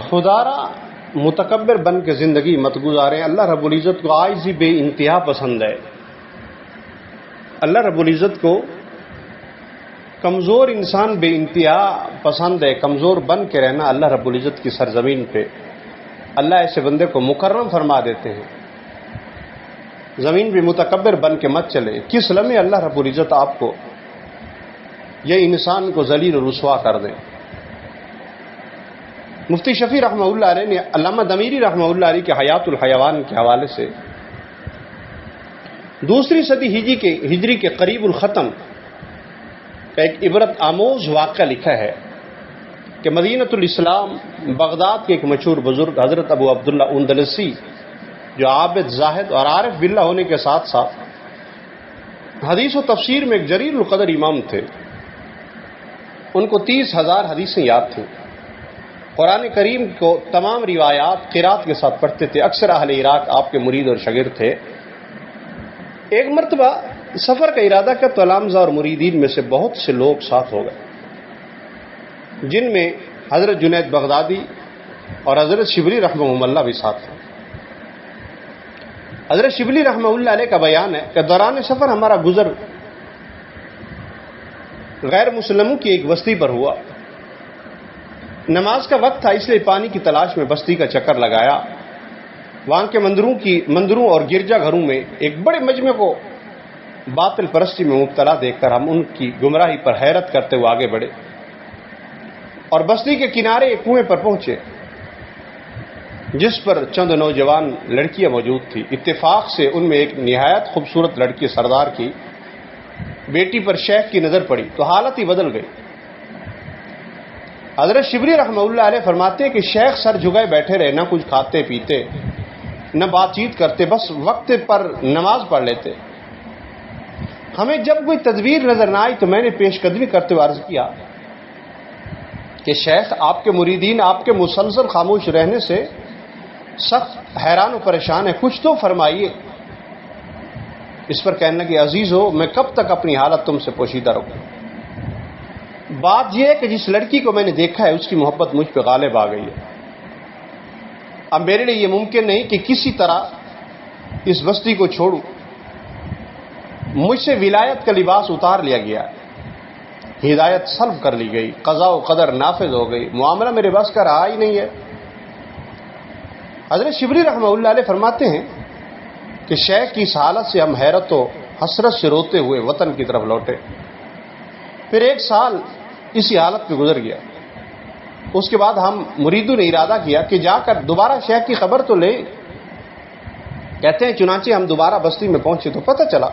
خدا را متکبر بن کے زندگی مت گزاریں. اللہ رب العزت کو عاجزی بے انتہا پسند ہے. اللہ رب العزت کو کمزور انسان بے انتہا پسند ہے. کمزور بن کے رہنا اللہ رب العزت کی سرزمین پہ اللہ ایسے بندے کو مکرم فرما دیتے ہیں. زمین پہ متکبر بن کے مت چلے. کس لمحے اللہ رب العزت آپ کو یہ انسان کو ذلیل و رسوا کر دیں. مفتی شفیع رحمہ اللہ علیہ نے علامہ دمیری رحمہ اللہ علیہ کے حیات الحیوان کے حوالے سے دوسری صدی ہجری کے قریب الختم کا ایک عبرت آموز واقعہ لکھا ہے کہ مدینۃ الاسلام بغداد کے ایک مشہور بزرگ حضرت ابو عبداللہ اندلسی جو عابد زاہد اور عارف باللہ ہونے کے ساتھ ساتھ حدیث و تفسیر میں ایک جلیل القدر امام تھے. ان کو 30,000 حدیثیں یاد تھیں. قرآن کریم کو تمام روایات قرات کے ساتھ پڑھتے تھے. اکثر اہل عراق آپ کے مرید اور شاگرد تھے. ایک مرتبہ سفر کا ارادہ کیا تو علامزہ اور مریدین میں سے بہت سے لوگ ساتھ ہو گئے جن میں حضرت جنید بغدادی اور حضرت شبلی رحمہ اللہ بھی ساتھ ہیں. حضرت شبلی رحمہ اللہ علیہ کا بیان ہے کہ دوران سفر ہمارا گزر غیر مسلموں کی ایک بستی پر ہوا. نماز کا وقت تھا اس لیے پانی کی تلاش میں بستی کا چکر لگایا. وہاں کے مندروں اور گرجا گھروں میں ایک بڑے مجمع کو باطل پرستی میں مبتلا دیکھ کر ہم ان کی گمراہی پر حیرت کرتے ہوئے آگے بڑھے اور بستی کے کنارے ایک کنویں پر پہنچے جس پر چند نوجوان لڑکیاں موجود تھیں. اتفاق سے ان میں ایک نہایت خوبصورت لڑکی سردار کی بیٹی پر شیخ کی نظر پڑی تو حالت ہی بدل گئی. حضرت شبلی رحمہ اللہ علیہ فرماتے کہ شیخ سر جھکائے بیٹھے رہے, نہ کچھ کھاتے پیتے نہ بات چیت کرتے, بس وقت پر نماز پڑھ لیتے. ہمیں جب کوئی تدبیر نظر نہ آئی تو میں نے پیش قدمی کرتے ہوئے عرض کیا کہ شیخ آپ کے مریدین آپ کے مسلسل خاموش رہنے سے سخت حیران و پریشان ہے, کچھ تو فرمائیے. اس پر کہنے لگے عزیز ہو میں کب تک اپنی حالت تم سے پوشیدہ رکھوں. بات یہ ہے کہ جس لڑکی کو میں نے دیکھا ہے اس کی محبت مجھ پہ غالب آ گئی ہے. اب میرے لیے یہ ممکن نہیں کہ کسی طرح اس بستی کو چھوڑوں. مجھ سے ولایت کا لباس اتار لیا گیا, ہدایت سلب کر لی گئی, قضاء و قدر نافذ ہو گئی, معاملہ میرے بس کا رہا ہی نہیں ہے. حضرت شبلی رحمہ اللہ علیہ فرماتے ہیں کہ شیخ کی اس حالت سے ہم حیرت و حسرت سے روتے ہوئے وطن کی طرف لوٹے. پھر 1 سال اسی حالت میں گزر گیا. اس کے بعد ہم مریدوں نے ارادہ کیا کہ جا کر دوبارہ شیخ کی خبر تو لیں. کہتے ہیں چنانچہ ہم دوبارہ بستی میں پہنچے تو پتہ چلا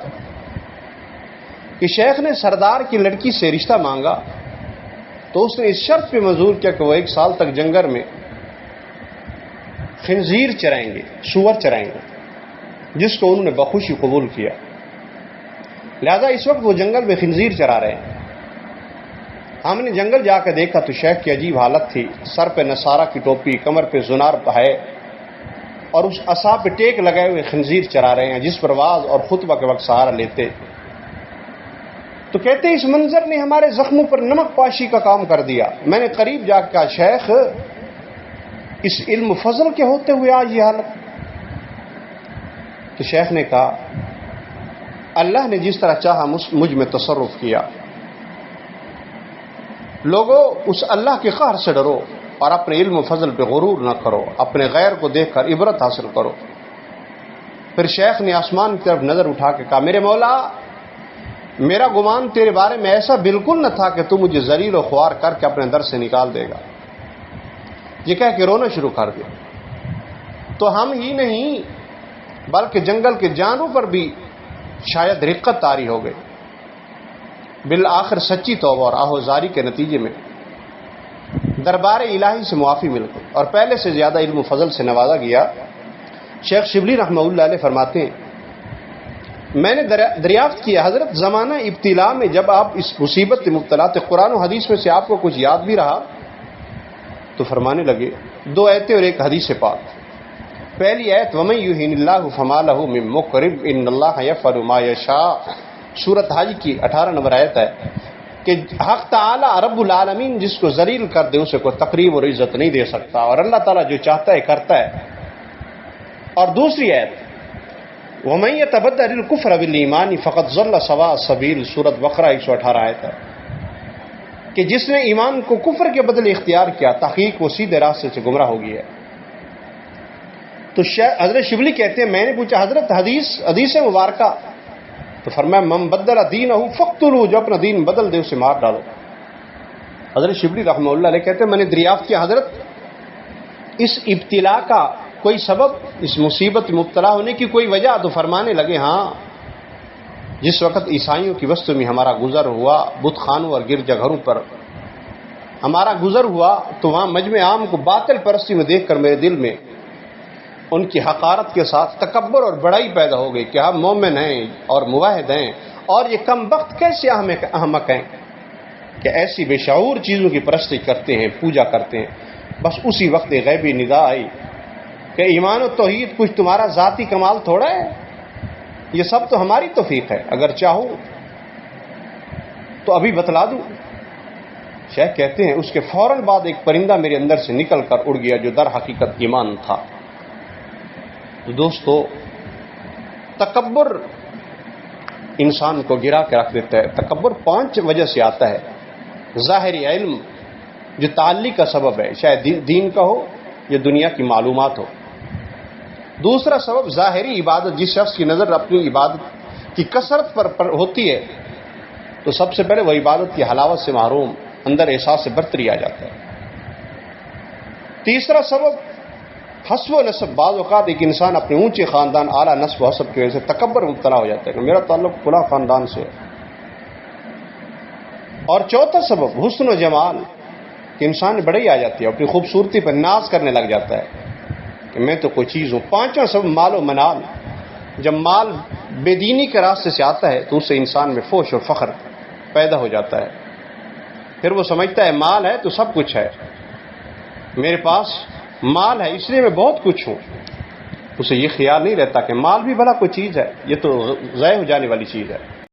کہ شیخ نے سردار کی لڑکی سے رشتہ مانگا تو اس نے اس شرط پہ منظور کیا کہ وہ 1 سال تک جنگل میں خنزیر چرائیں گے, سور چرائیں گے, جس کو انہوں نے بخوشی قبول کیا. لہذا اس وقت وہ جنگل میں خنزیر چرا رہے ہیں. ہم نے جنگل جا کے دیکھا تو شیخ کی عجیب حالت تھی. سر پہ نصارہ کی ٹوپی, کمر پہ زنار ہے اور اس عصا پہ ٹیک لگائے ہوئے خنزیر چرا رہے ہیں جس پر واعظ اور خطبہ کے وقت سہارا لیتے. تو کہتے ہیں اس منظر نے ہمارے زخموں پر نمک پاشی کا کام کر دیا. میں نے قریب جا کے کہا شیخ اس علم فضل کے ہوتے ہوئے آج یہ حالت. تو شیخ نے کہا اللہ نے جس طرح چاہا مجھ میں تصرف کیا. لوگوں اس اللہ کے قہر سے ڈرو اور اپنے علم و فضل پہ غرور نہ کرو, اپنے غیر کو دیکھ کر عبرت حاصل کرو. پھر شیخ نے آسمان کی طرف نظر اٹھا کے کہا میرے مولا میرا گمان تیرے بارے میں ایسا بالکل نہ تھا کہ تو مجھے ذلیل و خوار کر کے اپنے در سے نکال دے گا. یہ کہہ کے رونا شروع کر دیا. تو ہم ہی نہیں بلکہ جنگل کے جانوروں پر بھی شاید رقت طاری ہو گئی. بالآخر سچی توبہ اور آہوزاری کے نتیجے میں دربار الہی سے معافی مل گئی اور پہلے سے زیادہ علم و فضل سے نوازا گیا. شیخ شبلی رحمہ اللہ علیہ فرماتے ہیں میں نے دریافت کیا حضرت زمانہ ابتلا میں جب آپ اس مصیبت میں مبتلا تھے قرآن و حدیث میں سے آپ کو کچھ یاد بھی رہا؟ تو فرمانے لگے 2 آیتیں اور 1 حدیث پاک. پہلی آیت وَمَن يُهِنِ اللَّهُ فَمَا لَهُ مِن مُّكْرِمٍ إِنَّ اللَّهَ يَفْعَلُ مَا يَشَاءُ سورۃ حج کی 18 نمبر آیت ہے کہ حق تعالی رب العالمین جس کو ذلیل کر دے اسے کوئی تقریب اور عزت نہیں دے سکتا، اور اللہ تعالیٰ جو چاہتا ہے کرتا ہے۔ اور دوسری آیت وَمَن يَتَبَدَّلِ الْكُفْرَ بِالْإِيمَانِ فَقَدْ ضَلَّ سَوَاءَ السَّبِيلِ، سورۃ بقرہ 118 آیت ہے کہ جس نے ایمان کو کفر کے بدلے اختیار کیا تحقیق وہ سیدھے راستے سے گمراہ ہو گیا ہے۔ تو حضرت شبلی کہتے ہیں میں نے پوچھا حضرت حدیث مبارکہ، تو فرمایا من بدل دینہ فاقتلوہ، جو اپنا دین بدل دے اسے مار ڈالو۔ حضرت شبلی رحمہ اللہ علیہ کہتے ہیں میں نے دریافت کیا حضرت اس ابتلا کا کوئی سبب، اس مصیبت میں مبتلا ہونے کی کوئی وجہ؟ تو فرمانے لگے ہاں، جس وقت عیسائیوں کی وسط میں ہمارا گزر ہوا، بت خانوں اور گرجا گھروں پر ہمارا گزر ہوا، تو وہاں مجمع عام کو باطل پرستی میں دیکھ کر میرے دل میں ان کی حقارت کے ساتھ تکبر اور بڑائی پیدا ہو گئی کہ ہم مومن ہیں اور موحد ہیں، اور یہ کم بخت کیسے احمق ہیں کہ ایسی بے شعور چیزوں کی پرستی کرتے ہیں، پوجا کرتے ہیں۔ بس اسی وقت ایک غیبی ندا آئی کہ ایمان و توحید کچھ تمہارا ذاتی کمال تھوڑا ہے، یہ سب تو ہماری توفیق ہے، اگر چاہو تو ابھی بتلا دوں۔ شیخ کہتے ہیں اس کے فوراً بعد ایک پرندہ میرے اندر سے نکل کر اڑ گیا جو در حقیقت ایمان تھا۔ تو دوستو، تکبر انسان کو گرا کے رکھ دیتا ہے۔ تکبر 5 وجہ سے آتا ہے۔ ظاہری علم جو تعلی کا سبب ہے، شاید دین کا ہو یا دنیا کی معلومات ہو۔ دوسرا سبب ظاہری عبادت، جس شخص کی نظر اپنی عبادت کی کثرت پر ہوتی ہے تو سب سے پہلے وہ عبادت کی حلاوت سے محروم، اندر احساس سے برتری آ جاتا ہے۔ تیسرا سبب حسب و نسب، بعض اوقات ایک انسان اپنے اونچے خاندان، اعلیٰ نسب و حسب کی وجہ سے تکبر میں مبتلا ہو جاتا ہے کہ میرا تعلق فلاں خاندان سے ہے۔ اور چوتھا سبب حسن و جمال، کہ انسان بڑی آ جاتی ہے، اپنی خوبصورتی پر ناز کرنے لگ جاتا ہے کہ میں تو کوئی چیز ہوں۔ پانچواں سبب مال و منال، جب مال بے دینی کے راستے سے آتا ہے تو اس سے انسان میں فوش اور فخر پیدا ہو جاتا ہے، پھر وہ سمجھتا ہے مال ہے تو سب کچھ ہے، میرے پاس مال ہے اس لیے میں بہت کچھ ہوں۔ اسے یہ خیال نہیں رہتا کہ مال بھی بھلا کوئی چیز ہے، یہ تو ضائع ہو جانے والی چیز ہے۔